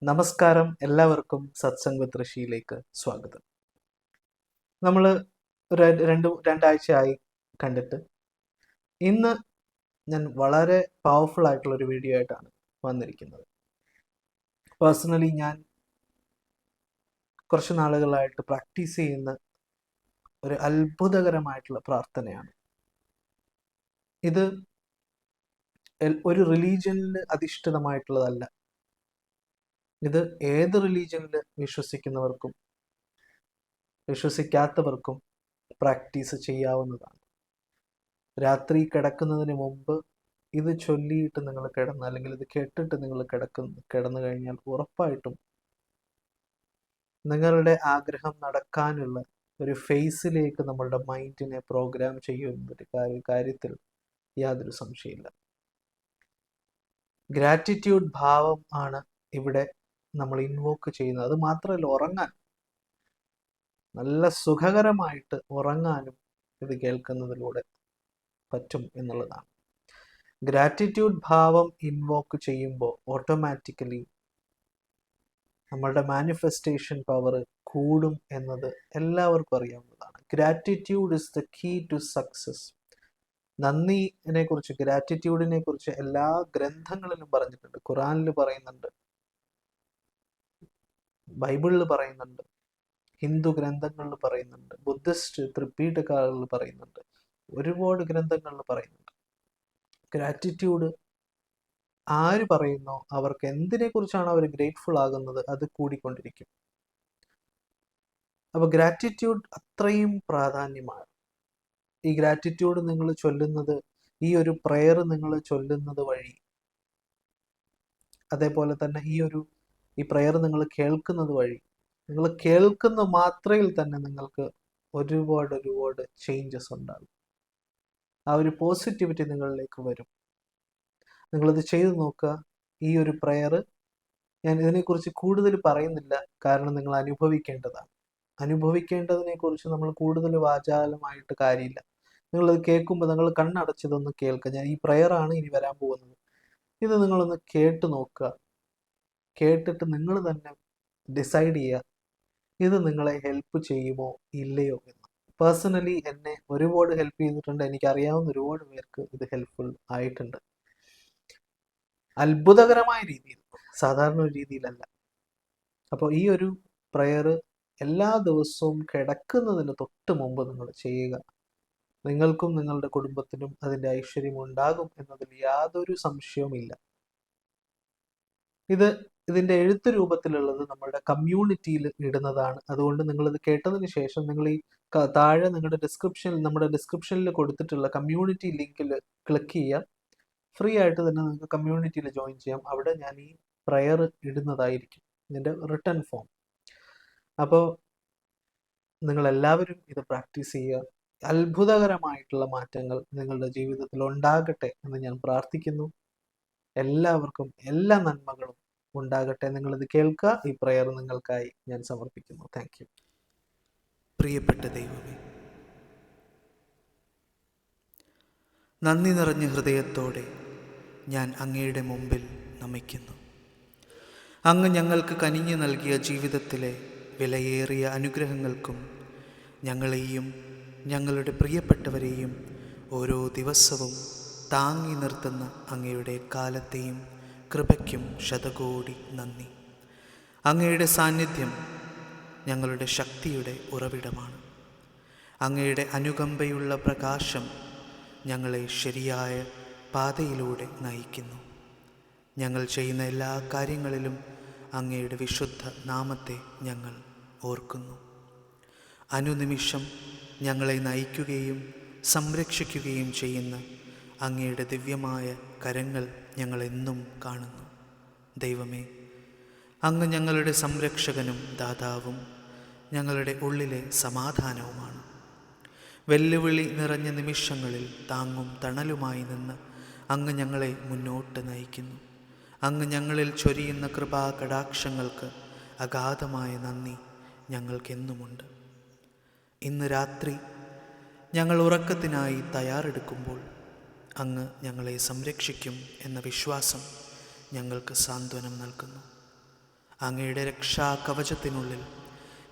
നമസ്കാരം, എല്ലാവർക്കും സത്സംഗ് വിത്ത് ഋഷിയിലേക്ക് സ്വാഗതം. നമ്മൾ രണ്ടാഴ്ചയായി കണ്ടിട്ട് ഇന്ന് ഞാൻ വളരെ പവർഫുൾ ആയിട്ടുള്ള ഒരു വീഡിയോ ആയിട്ടാണ് വന്നിരിക്കുന്നത്. പേഴ്സണലി ഞാൻ കുറച്ച് നാളുകളായിട്ട് പ്രാക്ടീസ് ചെയ്യുന്ന ഒരു അത്ഭുതകരമായിട്ടുള്ള പ്രാർത്ഥനയാണ് ഇത്. ഒരു റിലീജിയനിൽ അധിഷ്ഠിതമായിട്ടുള്ളതല്ല. ഇത് ഏത് റിലീജിയനിൽ വിശ്വസിക്കുന്നവർക്കും വിശ്വസിക്കാത്തവർക്കും പ്രാക്ടീസ് ചെയ്യാവുന്നതാണ്. രാത്രി കിടക്കുന്നതിന് മുമ്പ് ഇത് ചൊല്ലിയിട്ട് നിങ്ങൾ കിടന്ന്, അല്ലെങ്കിൽ ഇത് കേട്ടിട്ട് നിങ്ങൾ കിടന്നു കഴിഞ്ഞാൽ ഉറപ്പായിട്ടും നിങ്ങളുടെ ആഗ്രഹം നടക്കാനുള്ള ഒരു ഫേസിലേക്ക് നമ്മളുടെ മൈൻഡിനെ പ്രോഗ്രാം ചെയ്യുന്നൊരു കാര്യത്തിൽ യാതൊരു സംശയമില്ല. ഗ്രാറ്റിറ്റ്യൂഡ് ഭാവം ആണ് ഇവിടെ നമ്മൾ ഇൻവോക്ക് ചെയ്യുന്നത്. അത് മാത്രമല്ല, ഉറങ്ങാൻ നല്ല സുഖകരമായിട്ട് ഉറങ്ങാനും ഇത് കേൾക്കുന്നതിലൂടെ പറ്റും എന്നുള്ളതാണ്. ഗ്രാറ്റിറ്റ്യൂഡ് ഭാവം ഇൻവോക്ക് ചെയ്യുമ്പോൾ ഓട്ടോമാറ്റിക്കലി നമ്മളുടെ മാനിഫെസ്റ്റേഷൻ പവർ കൂടും എന്നത് എല്ലാവർക്കും അറിയാവുന്നതാണ്. Gratitude is the key to success. നന്ദിനെ കുറിച്ച്, ഗ്രാറ്റിറ്റ്യൂഡിനെ കുറിച്ച് എല്ലാ ഗ്രന്ഥങ്ങളിലും പറഞ്ഞിട്ടുണ്ട്. ഖുറാനിൽ പറയുന്നുണ്ട്, ബൈബിളിൽ പറയുന്നുണ്ട്, ഹിന്ദു ഗ്രന്ഥങ്ങളിൽ പറയുന്നുണ്ട്, ബുദ്ധിസ്റ്റ് ത്രിപീഠകളിൽ പറയുന്നുണ്ട്, ഒരുപാട് ഗ്രന്ഥങ്ങളിൽ പറയുന്നുണ്ട്. ഗ്രാറ്റിറ്റ്യൂഡ് ആര് പറയുന്നോ അവർക്ക് എന്തിനെ കുറിച്ചാണ് അവർ ഗ്രേറ്റ്ഫുൾ ആകുന്നത് അത് കൂടിക്കൊണ്ടിരിക്കും. അപ്പൊ ഗ്രാറ്റിറ്റ്യൂഡ് അത്രയും പ്രാധാന്യമാണ്. ഈ ഗ്രാറ്റിറ്റ്യൂഡ് നിങ്ങൾ ചൊല്ലുന്നത്, ഈ ഒരു പ്രെയർ നിങ്ങൾ ചൊല്ലുന്നത് വഴി, അതേപോലെ തന്നെ ഈ പ്രെയർ നിങ്ങൾ കേൾക്കുന്നത് വഴി, നിങ്ങൾ കേൾക്കുന്ന മാത്രയിൽ തന്നെ നിങ്ങൾക്ക് ഒരുപാട് ചേഞ്ചസ് ഉണ്ടാകും. ആ ഒരു പോസിറ്റിവിറ്റി നിങ്ങളിലേക്ക് വരും. നിങ്ങളിത് ചെയ്തു നോക്കുക. ഈ ഒരു പ്രെയർ, ഞാൻ ഇതിനെക്കുറിച്ച് കൂടുതൽ പറയുന്നില്ല, കാരണം നിങ്ങൾ അനുഭവിക്കേണ്ടതാണ്. അനുഭവിക്കേണ്ടതിനെ കുറിച്ച് നമ്മൾ കൂടുതൽ വാചാലമായിട്ട് കാര്യമില്ല. നിങ്ങളത് കേൾക്കുമ്പോൾ നിങ്ങൾ കണ്ണടച്ചതൊന്ന് കേൾക്കുക. ഞാൻ ഈ പ്രെയറാണ് ഇനി വരാൻ പോകുന്നത്, ഇത് നിങ്ങളൊന്ന് കേട്ട് നോക്കുക. കേട്ടിട്ട് നിങ്ങൾ തന്നെ ഡിസൈഡ് ചെയ്യുക ഇത് നിങ്ങളെ ഹെൽപ്പ് ചെയ്യുമോ ഇല്ലയോ എന്ന്. പേഴ്സണലി എന്നെ ഒരുപാട് ഹെൽപ്പ് ചെയ്തിട്ടുണ്ട്. എനിക്കറിയാവുന്ന ഒരുപാട് പേർക്ക് ഇത് ഹെൽപ്ഫുൾ ആയിട്ടുണ്ട്. അത്ഭുതകരമായ രീതിയിൽ, സാധാരണ ഒരു രീതിയിലല്ല. അപ്പോൾ ഈ ഒരു പ്രെയർ എല്ലാ ദിവസവും കിടക്കുന്നതിന് തൊട്ട് മുമ്പ് നിങ്ങൾ ചെയ്യുക. നിങ്ങൾക്കും നിങ്ങളുടെ കുടുംബത്തിനും അതിൻ്റെ ഐശ്വര്യം ഉണ്ടാകും എന്നതിൽ യാതൊരു സംശയവുമില്ല. ഇതിൻ്റെ എഴുത്ത് രൂപത്തിലുള്ളത് നമ്മളുടെ കമ്മ്യൂണിറ്റിയിൽ ഇടുന്നതാണ്. അതുകൊണ്ട് നിങ്ങളിത് കേട്ടതിന് ശേഷം നിങ്ങൾ ഈ താഴെ നമ്മുടെ ഡിസ്ക്രിപ്ഷനിൽ കൊടുത്തിട്ടുള്ള കമ്മ്യൂണിറ്റി ലിങ്കിൽ ക്ലിക്ക് ചെയ്യുക. ഫ്രീ ആയിട്ട് തന്നെ നിങ്ങൾക്ക് കമ്മ്യൂണിറ്റിയിൽ ജോയിൻ ചെയ്യാം. അവിടെ ഞാൻ ഈ പ്രെയർ ഇടുന്നതായിരിക്കും, ഇതിൻ്റെ റിട്ടൺ ഫോം. അപ്പോൾ നിങ്ങളെല്ലാവരും ഇത് പ്രാക്ടീസ് ചെയ്യുക. അത്ഭുതകരമായിട്ടുള്ള മാറ്റങ്ങൾ നിങ്ങളുടെ ജീവിതത്തിൽ ഉണ്ടാകട്ടെ എന്ന് ഞാൻ പ്രാർത്ഥിക്കുന്നു. എല്ലാവർക്കും എല്ലാ നന്മകളും ഉണ്ടാകട്ടെ. നിങ്ങളിത് കേൾക്കുക. ഈ പ്രെയർ നിങ്ങൾക്കായി ഞാൻ സമർപ്പിക്കുന്നു. Thank you. പ്രിയപ്പെട്ട ദൈവമേ, നന്ദി നിറഞ്ഞ ഹൃദയത്തോടെ ഞാൻ അങ്ങയുടെ മുമ്പിൽ നമിക്കുന്നു. അങ്ങ് ഞങ്ങൾക്ക് കനിഞ്ഞു നൽകിയ ജീവിതത്തിലെ വിലയേറിയ അനുഗ്രഹങ്ങൾക്കും ഞങ്ങളെയും ഞങ്ങളുടെ പ്രിയപ്പെട്ടവരെയും ഓരോ ദിവസവും താങ്ങി നിർത്തുന്ന അങ്ങയുടെ കാലത്തെയും കൃപയ്ക്കും ശതകോടി നന്ദി. അങ്ങയുടെ സാന്നിധ്യം ഞങ്ങളുടെ ശക്തിയുടെ ഉറവിടമാണ്. അങ്ങയുടെ അനുകമ്പയുള്ള പ്രകാശം ഞങ്ങളെ ശരിയായ പാതയിലൂടെ നയിക്കുന്നു. ഞങ്ങൾ ചെയ്യുന്ന എല്ലാ കാര്യങ്ങളിലും അങ്ങയുടെ വിശുദ്ധ നാമത്തെ ഞങ്ങൾ ഓർക്കുന്നു. അനുനിമിഷം ഞങ്ങളെ നയിക്കുകയും സംരക്ഷിക്കുകയും ചെയ്യുന്ന അങ്ങയുടെ ദിവ്യമായ കരങ്ങൾ ഞങ്ങളെന്നും കാണുന്നു. ദൈവമേ, അങ്ങ് ഞങ്ങളുടെ സംരക്ഷകനും ദാതാവും ഞങ്ങളുടെ ഉള്ളിലെ സമാധാനവുമാണ്. വെല്ലുവിളി നിറഞ്ഞ നിമിഷങ്ങളിൽ താങ്ങും തണലുമായി നിന്ന് അങ്ങ് ഞങ്ങളെ മുന്നോട്ട് നയിക്കുന്നു. അങ്ങ് ഞങ്ങളിൽ ചൊരിയുന്ന കൃപാകടാക്ഷങ്ങൾക്ക് അഗാധമായ നന്ദി ഞങ്ങൾക്കെന്നുമുണ്ട്. ഇന്ന് രാത്രി ഞങ്ങൾ ഉറക്കത്തിനായി തയ്യാറെടുക്കുമ്പോൾ അങ്ങ് ഞങ്ങളെ സംരക്ഷിക്കും എന്ന വിശ്വാസം ഞങ്ങൾക്ക് സാന്ത്വനം നൽകുന്നു. അങ്ങയുടെ രക്ഷാകവചത്തിനുള്ളിൽ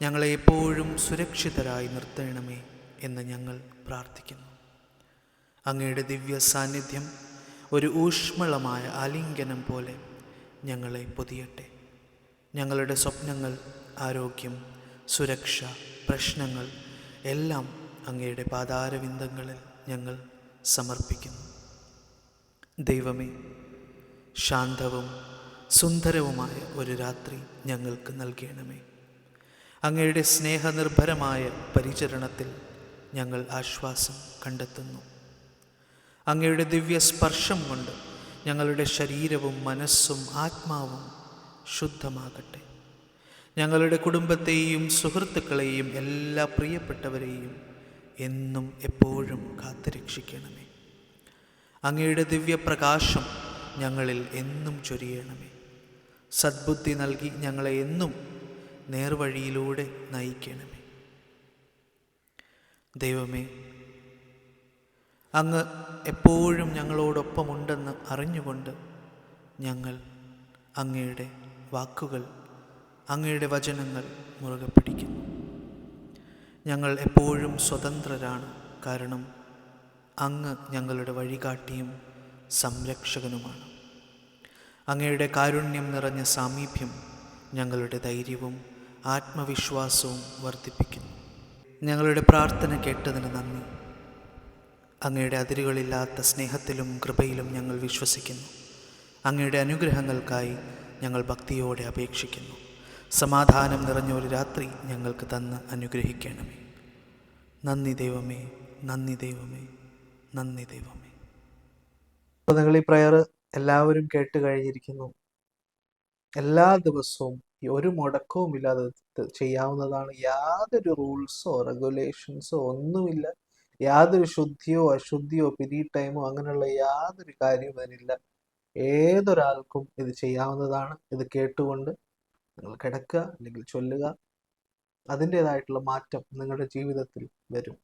ഞങ്ങളെ എപ്പോഴും സുരക്ഷിതരായി നിർത്തണമേ എന്ന് ഞങ്ങൾ പ്രാർത്ഥിക്കുന്നു. അങ്ങയുടെ ദിവ്യ സാന്നിധ്യം ഒരു ഊഷ്മളമായ ആലിംഗനം പോലെ ഞങ്ങളെ പൊതിയട്ടെ. ഞങ്ങളുടെ സ്വപ്നങ്ങൾ, ആരോഗ്യം, സുരക്ഷ, പ്രശ്നങ്ങൾ എല്ലാം അങ്ങയുടെ പാതാരവിന്ദങ്ങളിൽ ഞങ്ങൾ സമർപ്പിക്കുന്നു. ദൈവമേ, ശാന്തവും സുന്ദരവുമായ ഒരു രാത്രി ഞങ്ങൾക്ക് നൽകണമേ. അങ്ങയുടെ സ്നേഹനിർഭരമായ പരിചരണത്തിൽ ഞങ്ങൾ ആശ്വാസം കണ്ടെത്തുന്നു. അങ്ങയുടെ ദിവ്യ സ്പർശം കൊണ്ട് ഞങ്ങളുടെ ശരീരവും മനസ്സും ആത്മാവും ശുദ്ധമാകട്ടെ. ഞങ്ങളുടെ കുടുംബത്തെയും സുഹൃത്തുക്കളെയും എല്ലാ പ്രിയപ്പെട്ടവരെയും എന്നും എപ്പോഴും കാത്തുരക്ഷിക്കണമേ. അങ്ങയുടെ ദിവ്യപ്രകാശം ഞങ്ങളിൽ എന്നും ചൊരിയണമേ. സദ്ബുദ്ധി നൽകി ഞങ്ങളെ എന്നും നേർവഴിയിലൂടെ നയിക്കണമേ. ദൈവമേ, അങ്ങ് എപ്പോഴും ഞങ്ങളോടൊപ്പമുണ്ടെന്ന് അറിഞ്ഞുകൊണ്ട് ഞങ്ങൾ അങ്ങയുടെ വാക്കുകൾ, അങ്ങയുടെ വചനങ്ങൾ മുറുകെ പിടിക്കുന്നു. ഞങ്ങൾ എപ്പോഴും സ്വതന്ത്രരാണ്, കാരണം അങ്ങ് ഞങ്ങളുടെ വഴികാട്ടിയും സംരക്ഷകനുമാണ്. അങ്ങയുടെ കാരുണ്യം നിറഞ്ഞ സാമീപ്യം ഞങ്ങളുടെ ധൈര്യവും ആത്മവിശ്വാസവും വർദ്ധിപ്പിക്കുന്നു. ഞങ്ങളുടെ പ്രാർത്ഥന കേട്ടതിന് നന്ദി. അങ്ങയുടെ അതിരുകളില്ലാത്ത സ്നേഹത്തിലും കൃപയിലും ഞങ്ങൾ വിശ്വസിക്കുന്നു. അങ്ങയുടെ അനുഗ്രഹങ്ങൾക്കായി ഞങ്ങൾ ഭക്തിയോടെ അപേക്ഷിക്കുന്നു. സമാധാനം നിറഞ്ഞ ഒരു രാത്രി ഞങ്ങൾക്ക് തന്ന് അനുഗ്രഹിക്കണമേ. നന്ദി ദൈവമേ, നന്ദി ദൈവമേ, നന്ദി ദൈവമേ. അപ്പോൾ നിങ്ങൾ ഈ പ്രയർ എല്ലാവരും കേട്ട് കഴിഞ്ഞിരിക്കുന്നു. എല്ലാ ദിവസവും ഒരു മുടക്കവും ഇല്ലാതെ ചെയ്യാവുന്നതാണ്. യാതൊരു റൂൾസോ റെഗുലേഷൻസോ ഒന്നുമില്ല. യാതൊരു ശുദ്ധിയോ അശുദ്ധിയോ പീരീഡ് ടൈമോ അങ്ങനെയുള്ള യാതൊരു കാര്യവും അതിനില്ല. ഏതൊരാൾക്കും ഇത് ചെയ്യാവുന്നതാണ്. ഇത് കേട്ടുകൊണ്ട് നിങ്ങൾ കിടക്കുക അല്ലെങ്കിൽ ചൊല്ലുക. അതിൻ്റെതായിട്ടുള്ള മാറ്റം നിങ്ങളുടെ ജീവിതത്തിൽ വരും.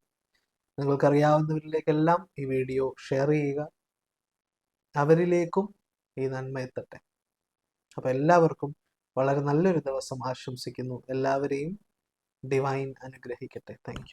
നിങ്ങൾക്കറിയാവുന്നവരിലേക്കെല്ലാം ഈ വീഡിയോ ഷെയർ ചെയ്യുക. അവരിലേക്കും ഈ നന്മ എത്തട്ടെ. അപ്പോൾ എല്ലാവർക്കും വളരെ നല്ലൊരു ദിവസം ആശംസിക്കുന്നു. എല്ലാവരെയും ഡിവൈൻ അനുഗ്രഹിക്കട്ടെ. Thank you.